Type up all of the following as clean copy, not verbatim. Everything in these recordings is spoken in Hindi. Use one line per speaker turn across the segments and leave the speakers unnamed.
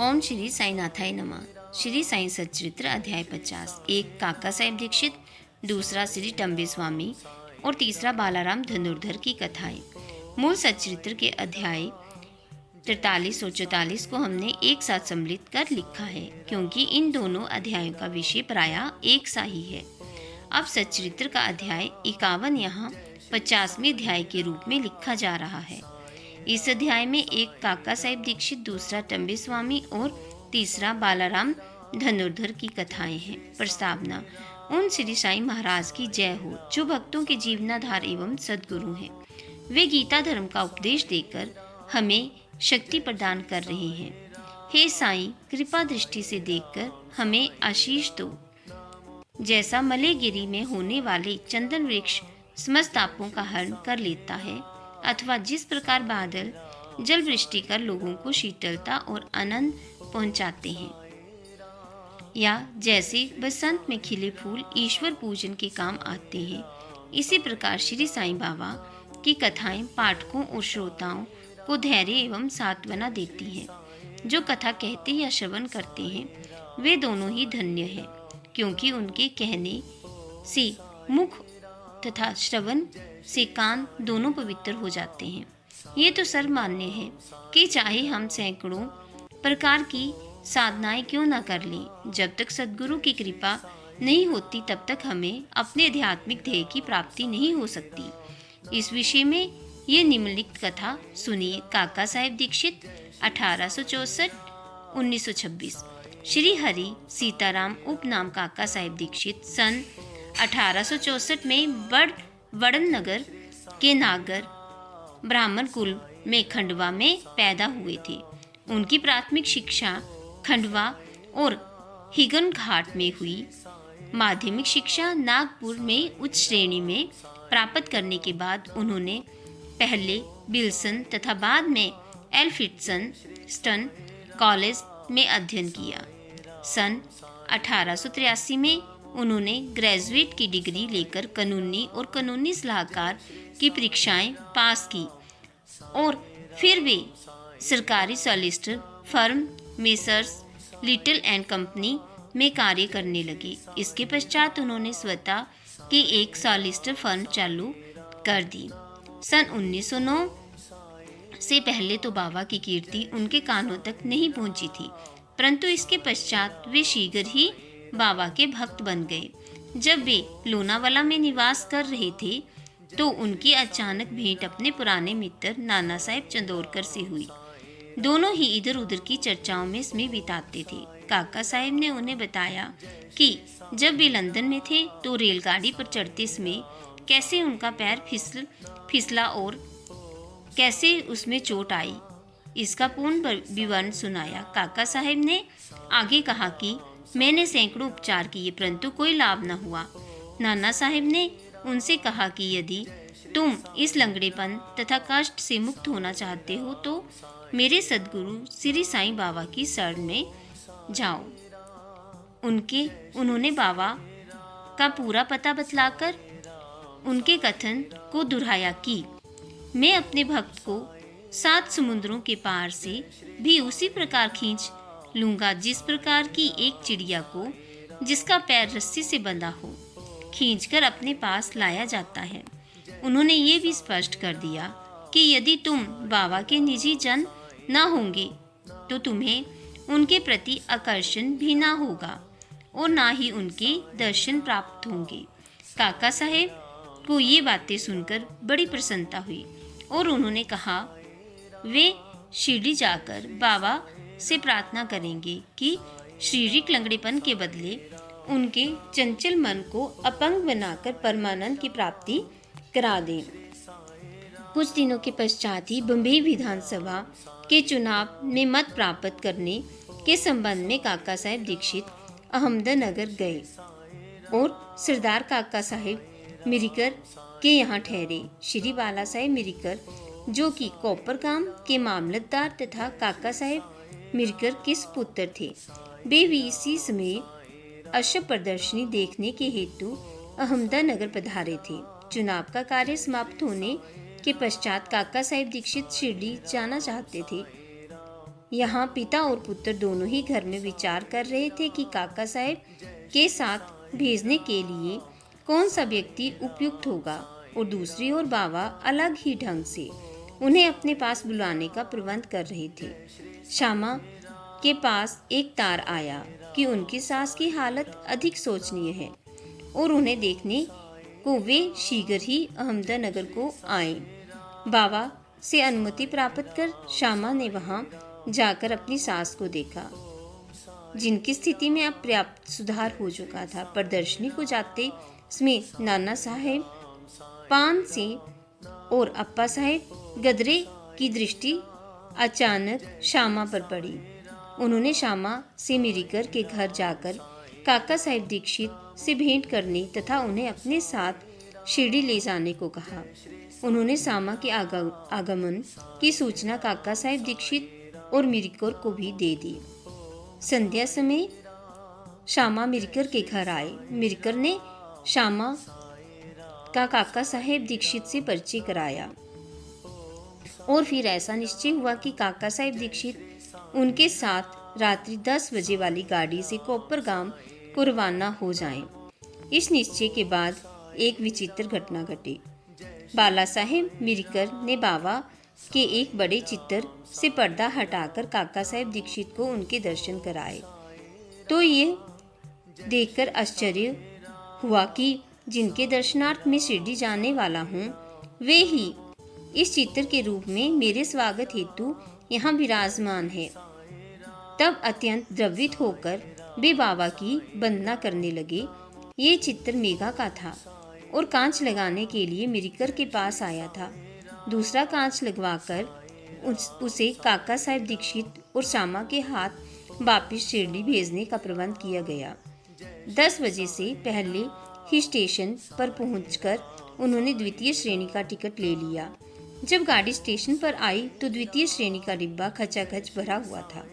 ओम श्री साईनाथाय नमः। श्री साई सच्चरित्र अध्याय 50। एक काका साहेब दीक्षित, दूसरा श्री टम्बे स्वामी और तीसरा बालाराम धनुर्धर की कथाएं। मूल सच्चरित्र के अध्याय 43 और 44 को हमने एक साथ सम्मिलित कर लिखा है, क्योंकि इन दोनों अध्यायों का विषय प्रायः एक सा ही है। अब सच्चरित्र का अध्याय 51 यहाँ 50वें अध्याय के रूप में लिखा जा रहा है। इस अध्याय में एक काका साहेब दीक्षित, दूसरा टम्बे स्वामी और तीसरा बालाराम धनुर्धर की कथाएं हैं। प्रस्तावना। उन श्री साई महाराज की जय हो, जो भक्तों के जीवनाधार एवं सद्गुरु हैं। वे गीता धर्म का उपदेश देकर हमें शक्ति प्रदान कर रहे हैं। हे साईं, कृपा दृष्टि से देखकर हमें आशीष दो। जैसा मलेगिरी में होने वाले चंदन वृक्ष समस्त तापों का हरण कर लेता है, अथवा जिस प्रकार बादल जल वृष्टि कर लोगों को शीतलता और आनंद पहुंचाते हैं, या जैसे बसंत में खिले फूल ईश्वर पूजन के काम आते हैं, इसी प्रकार श्री साईं बाबा की कथाएं पाठकों और श्रोताओं को धैर्य एवं सांत्वना देती हैं। जो कथा कहते या श्रवण करते हैं, वे दोनों ही धन्य हैं, क्योंकि उनके कहने से मुख तथा श्रवण से कान दोनों पवित्र हो जाते हैं। ये तो सर्वमान्य है कि चाहे हम सैकड़ों प्रकार की साधनाएं क्यों न कर लें, जब तक सद्गुरु की कृपा नहीं होती तब तक हमें अपने आध्यात्मिक ध्येय की प्राप्ति नहीं हो सकती। इस विषय में ये निम्नलिखित कथा सुनिए। काका साहेब दीक्षित 1864-1926। श्री हरि सीताराम उपनाम काका साहेब दीक्षित सन 1864 में वड़न नगर के नागर ब्राह्मण कुल में खंडवा में पैदा हुए थे। उनकी प्राथमिक शिक्षा खंडवा और हिगन घाट में हुई। माध्यमिक शिक्षा नागपुर में उच्च श्रेणी में प्राप्त करने के बाद उन्होंने पहले बिल्सन तथा बाद में एल्फिंस्टन कॉलेज में अध्ययन किया। सन 1883 में उन्होंने ग्रेजुएट की डिग्री लेकर कानूनी और कानूनी सलाहकार की परीक्षाएं पास की और फिर वे सरकारी solicitor firm messrs little and company में कार्य करने लगे। इसके पश्चात उन्होंने स्वतः की एक सॉलिसिटर फर्म चालू कर दी। सन 1909 से पहले तो बाबा की कीर्ति उनके कानों तक नहीं पहुंची थी, परंतु इसके पश्चात वे शीघ्र ही बाबा के भक्त बन गए। जब वे लोनावाला में निवास कर रहे थे तो उनकी अचानक भेंट अपने पुराने मित्र नाना साहेब चंदोरकर से हुई। दोनों ही इधर उधर की चर्चाओं में समय बिताते थे। काका साहेब ने उन्हें बताया कि जब वे लंदन में थे तो रेलगाड़ी पर चढ़ते समय कैसे उनका पैर फिसला और कैसे उसमें चोट आई। इसका पूर्ण विवरण सुनाया। काका साहेब ने आगे कहा कि मैंने सैकड़ों उपचार किए, परंतु कोई लाभ न हुआ। नाना साहेब ने उनसे कहा कि यदि तुम इस लंगड़ेपन तथा कष्ट से मुक्त होना चाहते हो तो मेरे सद्गुरु श्री साईं बाबा की शरण में जाओ। उन्होंने बाबा का पूरा पता बतलाकर उनके कथन को दोहराया कि मैं अपने भक्त को 7 समुद्रों के पार से भी उसी प्रकार खींच लूंगा जिस प्रकार की एक चिड़िया को जिसका पैर रस्सी से बंधा हो खींचकर अपने पास लाया जाता है। उन्होंने ये भी स्पष्ट कर दिया कि यदि तुम बाबा के निजी जन न होंगे तो तुम्हें उनके प्रति आकर्षण भी ना होगा और ना ही उनके दर्शन प्राप्त होंगे। काका साहेब को ये बातें सुनकर बड़ी प्रसन्नता हुई और उन्होंने कहा वे शिरडी जाकर बाबा से प्रार्थना करेंगे कि शारीरिक लंगड़ेपन के बदले उनके चंचल मन को अपंग बनाकर परमानंद की प्राप्ति करा दें। कुछ दिनों के पश्चात ही बम्बई विधानसभा के चुनाव में मत प्राप्त करने के संबंध में काका साहेब दीक्षित अहमदनगर गए और सरदार काका साहेब मिरिकर के यहाँ ठहरे। श्री बाला साहेब मिरिकर, जो कि कोपरगाम के मामलतदार तथा काका साहेब मिरकर के पुत्र थे, वे भी इसी समय अशोक प्रदर्शनी देखने के हेतु अहमदनगर पधारे थे। चुनाव का कार्य समाप्त होने के पश्चात काका साहेब दीक्षित शिरडी जाना चाहते थे, यहाँ पिता और पुत्र दोनों ही घर में विचार कर रहे थे कि काका साहब के साथ भेजने के लिए कौन सा व्यक्ति उपयुक्त होगा, और दूसरी ओर बाबा अलग ही ढंग से उन्हें अपने पास बुलाने का प्रबंध कर रहे थे। श्यामा के पास एक तार आया कि उनकी सास की हालत अधिक शोचनीय है और उन्हें देखने को वे शीघ्र ही अहमदनगर को आए। बाबा से अनुमति प्राप्त कर श्यामा ने वहां जाकर अपनी सास को देखा, जिनकी स्थिति में अब पर्याप्त सुधार हो चुका था। प्रदर्शनी को जाते समय नाना साहेब पान सिंह और अप्पा साहेब गदरे की दृष्टि अचानक श्यामा पर पड़ी। उन्होंने श्यामा से मिरीकर के घर जाकर काका साहेब दीक्षित से भेंट करने तथा उन्हें अपने साथ शिरडी ले जाने को कहा। उन्होंने श्यामा के आगमन की सूचना काका साहेब दीक्षित और मिरीकर को भी दे दी। संध्या समय श्यामा मिरीकर के घर आए। मिरीकर ने श्यामा का काका साहेब दीक्षित से परिचय कराया और फिर ऐसा निश्चय हुआ कि काका साहेब दीक्षित उनके साथ रात्रि 10 बजे वाली गाड़ी से कोपरगाम को रवाना हो जाएं। इस निश्चय के बाद एक विचित्र घटना घटी। बाला साहेब मिरीकर ने बाबा के एक बड़े चित्र से पर्दा हटाकर काका साहेब दीक्षित को उनके दर्शन कराए, तो ये देखकर आश्चर्य हुआ कि जिनके दर्शनार्थ मैं शिरडी जाने वाला हूँ, वे ही इस चित्र के रूप में मेरे स्वागत हेतु यहाँ विराजमान है। तब अत्यंत द्रवित होकर वे बाबा की वंदना करने लगे। ये चित्र मेघा का था और कांच लगाने के लिए मिरीकर के पास आया था। दूसरा कांच लगवाकर उसे काका साहेब दीक्षित और श्यामा के हाथ वापिस शिरडी भेजने का प्रबंध किया गया। 10 बजे से पहले ही स्टेशन पर पहुंचकर उन्होंने द्वितीय श्रेणी का टिकट ले लिया। जब गाड़ी स्टेशन पर आई तो द्वितीय श्रेणी का डिब्बा खचाखच भरा हुआ था।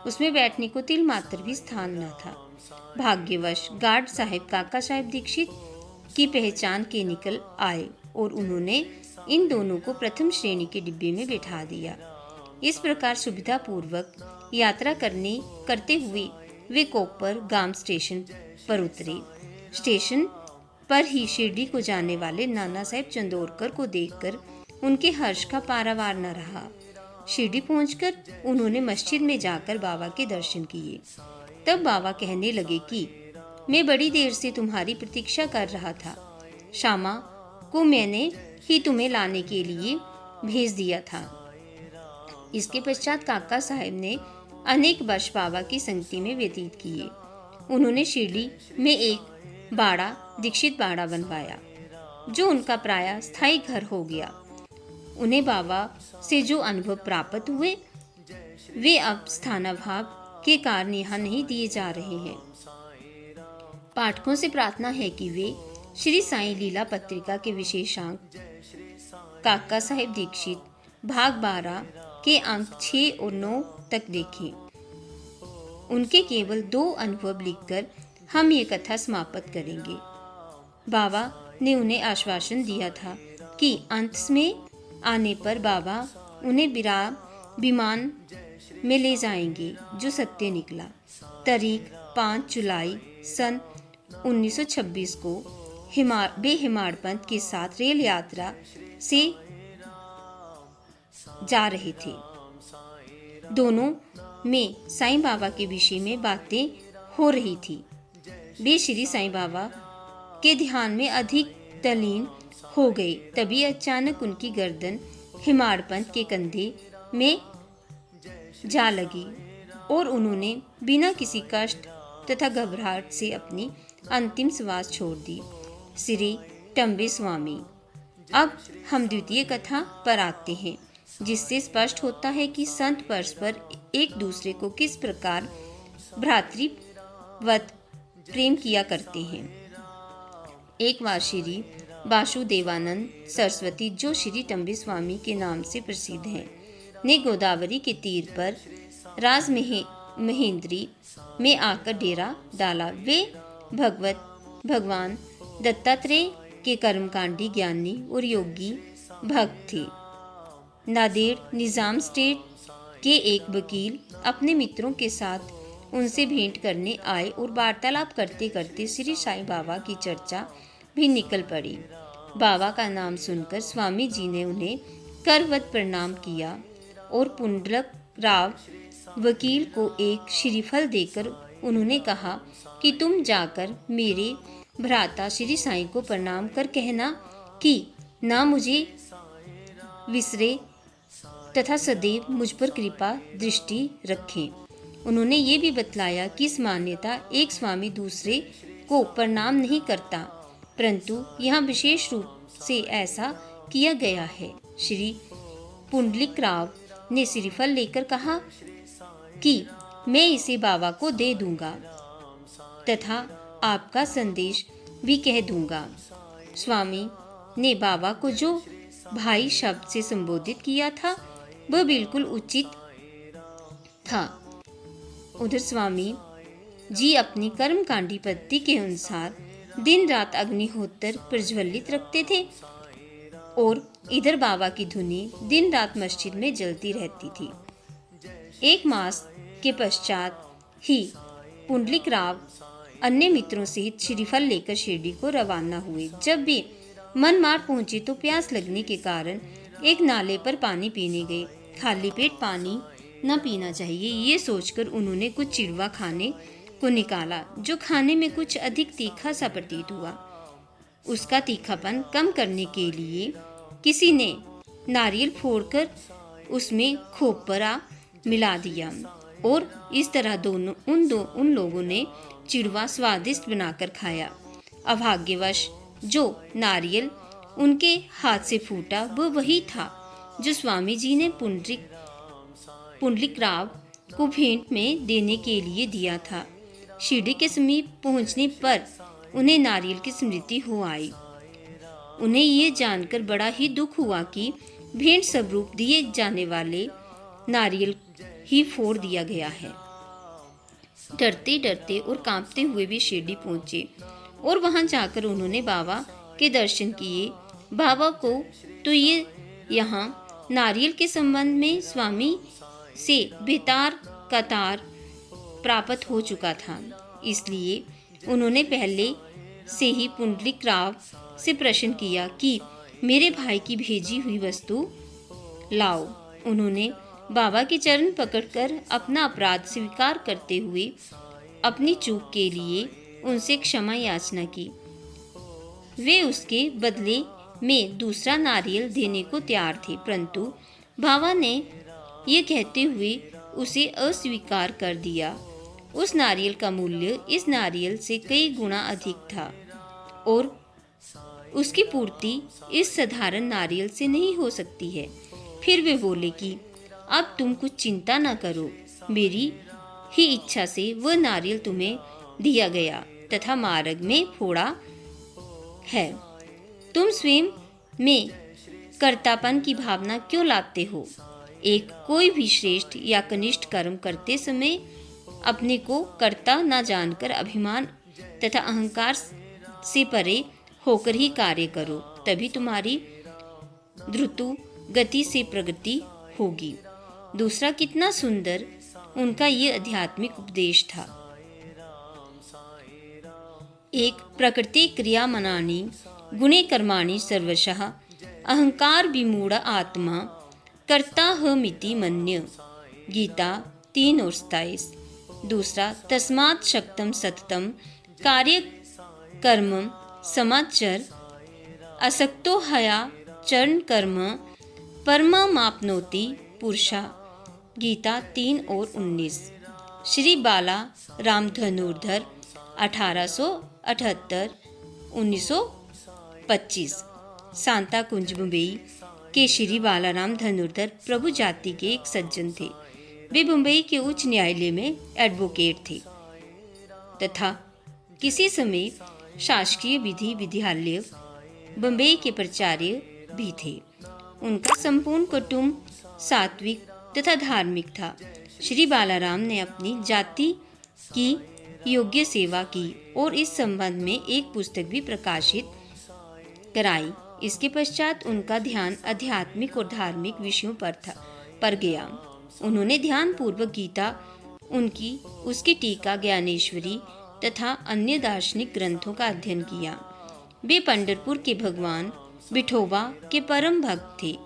उसमें बैठने को तिल मात्र भी स्थान न था। भाग्यवश गार्ड साहब काका साहब दीक्षित की पहचान के निकल आए और उन्होंने इन दोनों को प्रथम श्रेणी के डिब्बे में बैठा दिया। इस प्रकार सुविधा पूर्वक यात्रा करते हुए वे कोपरगाम स्टेशन पर उतरे। स्टेशन पर ही शिरडी को जाने वाले नाना साहेब चंदोरकर को देखकर उनके हर्ष का पारावार न रहा। शिरडी पहुंचकर उन्होंने मस्जिद में जाकर बाबा के दर्शन किए। तब बाबा कहने लगे कि मैं बड़ी देर से तुम्हारी प्रतीक्षा कर रहा था। श्यामा को मैंने ही तुम्हें लाने के लिए भेज दिया था। इसके पश्चात काका साहब ने अनेक वर्ष बाबा की संगति में व्यतीत किए। उन्होंने शिरडी में एक बाड़ा दीक्षित बाड़ा बनवाया, जो उनका प्राय स्थायी घर हो गया। उन्हें बाबा से जो अनुभव प्राप्त हुए वे अब स्थानाभाव के कारण यहाँ नहीं दिए जा रहे हैं। पाठकों से प्रार्थना है कि वे श्री साईं लीला पत्रिका के विशेषांक काका साहेब दीक्षित भाग 12 के अंक 6 और 9 तक देखें। उनके केवल 2 अनुभव लिखकर हम ये कथा समाप्त करेंगे। बाबा ने उन्हें आश्वासन दिया था कि अंत में आने पर बाबा उन्हें विमान में ले जाएंगे, जो सत्य निकला। तारीख 5 जुलाई सन 1926 को वे हिमाड़पंत के साथ रेल यात्रा से जा रहे थे। दोनों में साईं बाबा के विषय में बातें हो रही थी। वे श्री साईं बाबा के ध्यान में अधिक तल्लीन हो गए। तभी अचानक उनकी गर्दन हिमाड़पंत के कंधे में जा लगी और उन्होंने बिना किसी कष्ट तथा घबराहट से अपनी अंतिम श्वास छोड़ दी। श्री टम्बे स्वामी। अब हम द्वितीय कथा पर आते हैं, जिससे स्पष्ट होता है कि संत परस्पर एक दूसरे को किस प्रकार भ्रातृवत प्रेम किया करते हैं। एक बार श्री वासुदेवानंद सरस्वती, जो श्री टम्बे स्वामी के नाम से प्रसिद्ध हैं, ने गोदावरी के तीर पर महेंद्री में आकर डेरा डाला। वे भगवान दत्तात्रेय के कर्मकांडी ज्ञानी और योगी भक्त थे। नांदेड़ निजाम स्टेट के एक वकील अपने मित्रों के साथ उनसे भेंट करने आए और वार्तालाप करते करते श्री साईं बाबा की चर्चा भी निकल पड़ी। बाबा का नाम सुनकर स्वामी जी ने उन्हें करवत प्रणाम किया और पुंडलक राव वकील को एक श्रीफल देकर उन्होंने कहा कि तुम जाकर मेरे भ्राता श्री साईं को प्रणाम कर कहना कि ना मुझे विसरे तथा सदैव मुझ पर कृपा दृष्टि रखें। उन्होंने ये भी बतलाया कि इस मान्यता एक स्वामी दूसरे को प्रणाम नहीं करता, परंतु यहाँ विशेष रूप से ऐसा किया गया है। श्री पुंडलिक राव ने श्रीफल लेकर कहा कि मैं इसे बाबा को दे दूंगा तथा आपका संदेश भी कह दूंगा। स्वामी ने बाबा को जो भाई शब्द से संबोधित किया था वह बिल्कुल उचित था। उधर स्वामी जी अपनी कर्मकांडी पद्धति के अनुसार दिन रात अग्निहोत्र प्रज्वलित रखते थे और इधर बाबा की धुनी दिन रात मस्जिद में जलती रहती थी। 1 मास के पश्चात ही पुंडलिक राव अन्य मित्रों सहित श्रीफल लेकर शिरडी को रवाना हुए। जब वे मनमाड़ पहुंचे तो प्यास लगने के कारण एक नाले पर पानी पीने गए। खाली पेट पानी न पीना चाहिए, ये सोचकर उन्होंने कुछ चिड़वा खाने को निकाला, जो खाने में कुछ अधिक तीखा सा प्रतीत हुआ। उसका तीखापन कम करने के लिए किसी ने नारियल फोड़कर उसमें खोपरा मिला दिया और इस तरह उन लोगों ने चिड़वा स्वादिष्ट बनाकर खाया। अभाग्यवश जो नारियल उनके हाथ से फूटा वह वही था जो स्वामी जी ने पुंडलिक राव को भेंट में देने के लिए दिया था। शिरडी के समीप पहुंचने पर उन्हें नारियल की स्मृति हो आई। उन्हें ये जानकर बड़ा ही दुख हुआ कि भेंट स्वरूप दिए जाने वाले नारियल ही फोड़ दिया गया है। डरते डरते और कांपते हुए भी शिरडी पहुंचे और वहां जाकर उन्होंने बाबा के दर्शन किए। बाबा को तो ये यहाँ नारियल के संबंध में स्वामी से बेतार कतार प्राप्त हो चुका था, इसलिए उन्होंने पहले से ही पुंडलिक राव से प्रश्न किया कि मेरे भाई की भेजी हुई वस्तु लाओ। उन्होंने बाबा के चरण पकड़कर अपना अपराध स्वीकार करते हुए अपनी चूक के लिए उनसे क्षमा याचना की। वे उसके बदले में दूसरा नारियल देने को तैयार थे, परंतु बाबा ने ये कहते हुए उसे अस्वीकार कर दिया। उस नारियल का मूल्य इस नारियल से कई गुना अधिक था और उसकी पूर्ति इस साधारण नारियल से नहीं हो सकती है। फिर वे बोले कि अब तुम कुछ चिंता न करो, मेरी ही इच्छा से वह नारियल तुम्हें दिया गया तथा मार्ग में फोड़ा है। तुम स्वयं में कर्तापन की भावना क्यों लाते हो? एक कोई भी श्रेष्ठ या कनिष्ठ कर्म करते समय अपने को कर्ता न जानकर अभिमान तथा अहंकार से परे होकर ही कार्य करो, तभी तुम्हारी द्रुत गति से प्रगति होगी। दूसरा कितना सुंदर उनका ये आध्यात्मिक उपदेश था। एक प्रकृति क्रिया मनानी गुणे कर्माणि सर्वशः अहंकार विमूढ़ आत्मा कर्ता हमिति मन्य। गीता 3:27। दूसरा तस्मात् शक्तम सततम कार्य कर्म समाचर असक्तो हया चरण कर्म परमाप्नोति पुरुषा। गीता 3:19। श्री बाला राम धनुर्धर 1878-1925। सांता कुंज मुंबई के श्री बालाराम धनुर्धर प्रभु जाति के एक सज्जन थे। वे मुंबई के उच्च न्यायालय में एडवोकेट थे तथा किसी समय शासकीय विधि विद्यालय बम्बई के प्राचार्य भी थे। उनका संपूर्ण कुटुंब सात्विक तथा धार्मिक था। श्री बालाराम ने अपनी जाति की योग्य सेवा की और इस संबंध में एक पुस्तक भी प्रकाशित कराई। इसके पश्चात उनका ध्यान आध्यात्मिक और धार्मिक विषयों पर गया। उन्होंने ध्यानपूर्वक गीता, उसकी टीका, ज्ञानेश्वरी तथा अन्य दार्शनिक ग्रंथों का अध्ययन किया। वे पंढरपुर के भगवान विठोबा के परम भक्त थे।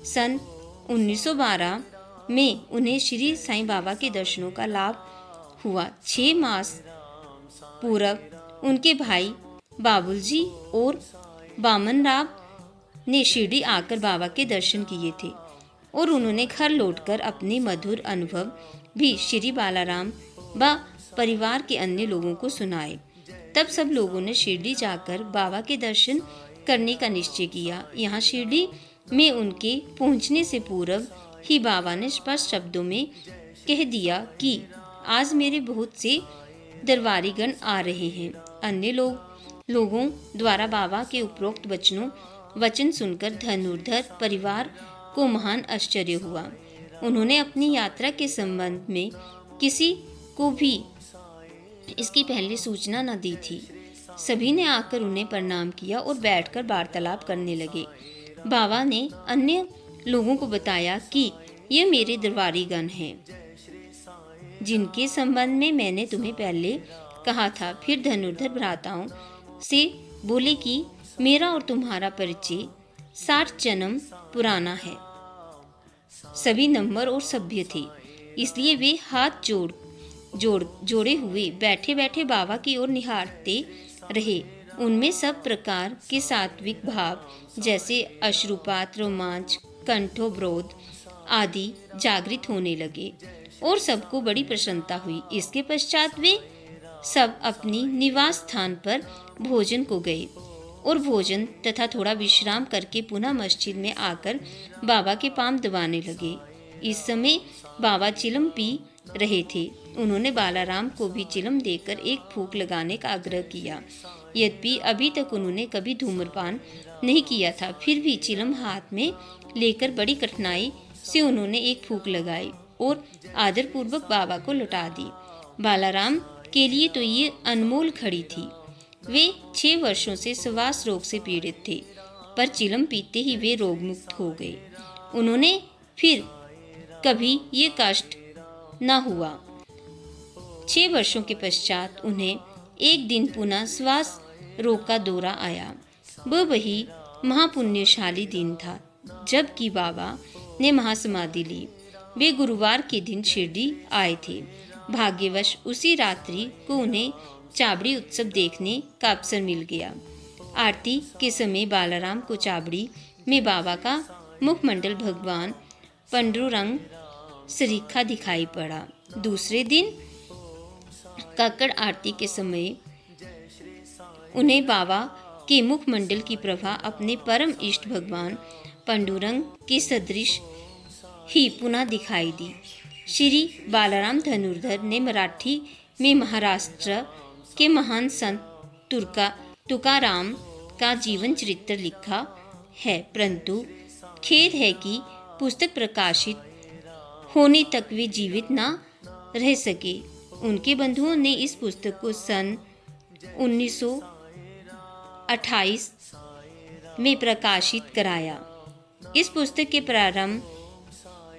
सन 1912 में उन्हें श्री साईं बाबा के दर्शनों का लाभ हुआ। 6 मास पूर्व उनके भाई बाबुल जी और बामन राव ने शिरडी आकर बाबा के दर्शन किए थे और उन्होंने घर लौटकर अपने मधुर अनुभव भी श्री बालाराम व परिवार के अन्य लोगों को सुनाए। तब सब लोगों ने शिरडी जाकर बाबा के दर्शन करने का निश्चय किया। यहाँ शिरडी में उनके पहुँचने से पूर्व ही बाबा ने स्पष्ट शब्दों में कह दिया कि आज मेरे बहुत से दरबारीगण आ रहे हैं। अन्य लोगों द्वारा बाबा के उपरोक्त वचन सुनकर धनुर्धर परिवार को महान आश्चर्य हुआ। उन्होंने अपनी यात्रा के संबंध में किसी को भी इसकी पहले सूचना न दी थी। सभी ने आकर उन्हें प्रणाम किया और बैठकर वार्तालाप करने लगे। बाबा ने अन्य लोगों को बताया कि ये मेरे दरबारीगण हैं, जिनके संबंध में मैंने तुम्हें पहले कहा था। फिर धनुर्धर भ्राताओं से बोले कि मेरा और तुम्हारा परिचय 60 जन्म पुराना है। सभी नम्र और सभ्य थे, इसलिए वे हाथ जोड़े हुए बैठे बैठे बाबा की ओर निहारते रहे। उनमें सब प्रकार के सात्विक भाव जैसे अश्रुपात, रोमांच, कंठोब्रोध आदि जागृत होने लगे और सबको बड़ी प्रसन्नता हुई। इसके पश्चात वे सब अपनी निवास स्थान पर भोजन को गए और भोजन तथा थोड़ा विश्राम करके पुनः मस्जिद में आकर बाबा के पांव दबाने लगे। इस समय बाबा चिलम पी रहे थे। उन्होंने बालाराम को भी चिलम देकर एक फूंक लगाने का आग्रह किया। यद्यपि अभी तक उन्होंने कभी धूम्रपान नहीं किया था, फिर भी चिलम हाथ में लेकर बड़ी कठिनाई से उन्होंने एक फूंक लगाई और आदरपूर्वक बाबा को लौटा दी। बालाराम के लिए तो ये अनमोल घड़ी थी। वे 6 वर्षों से श्वास रोग से पीड़ित थे, पर चिलम पीते ही वे रोग मुक्त हो गए। उन्होंने फिर कभी ये कष्ट न हुआ। 6 वर्षों के पश्चात उन्हें एक दिन पुनः श्वास रोग का दौरा आया। वही महापुण्यशाली दिन था जबकि बाबा ने महासमाधि ली। वे गुरुवार के दिन शिरडी आए थे। भाग्यवश उसी रात्रि को उन्हें चाबड़ी उत्सव देखने का अवसर मिल गया। आरती के समय बालाराम को चाबड़ी में बाबा का मुखमंडल भगवान पांडुरंग सरीखा दिखाई पड़ा। दूसरे दिन काकड़ आरती के समय उन्हें बाबा के मुखमंडल की प्रभा अपने परम इष्ट भगवान पांडुरंग के सदृश ही पुनः दिखाई दी। श्री बालाराम धनुर्धर ने मराठी में महाराष्ट्र के महान संत तुकाराम का जीवन चरित्र लिखा है, परंतु खेद है कि पुस्तक प्रकाशित होने तक वे जीवित न रह सके। उनके बंधुओं ने इस पुस्तक को सन 1928 में प्रकाशित कराया। इस पुस्तक के प्रारंभ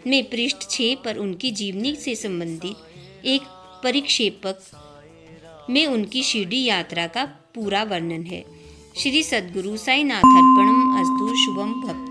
में पृष्ठ 6 पर उनकी जीवनी से संबंधित एक परिक्षेपक में उनकी शिरडी यात्रा का पूरा वर्णन है। श्री सद्गुरु साईनाथ अर्पणम अस्तु। शुभम भक्त।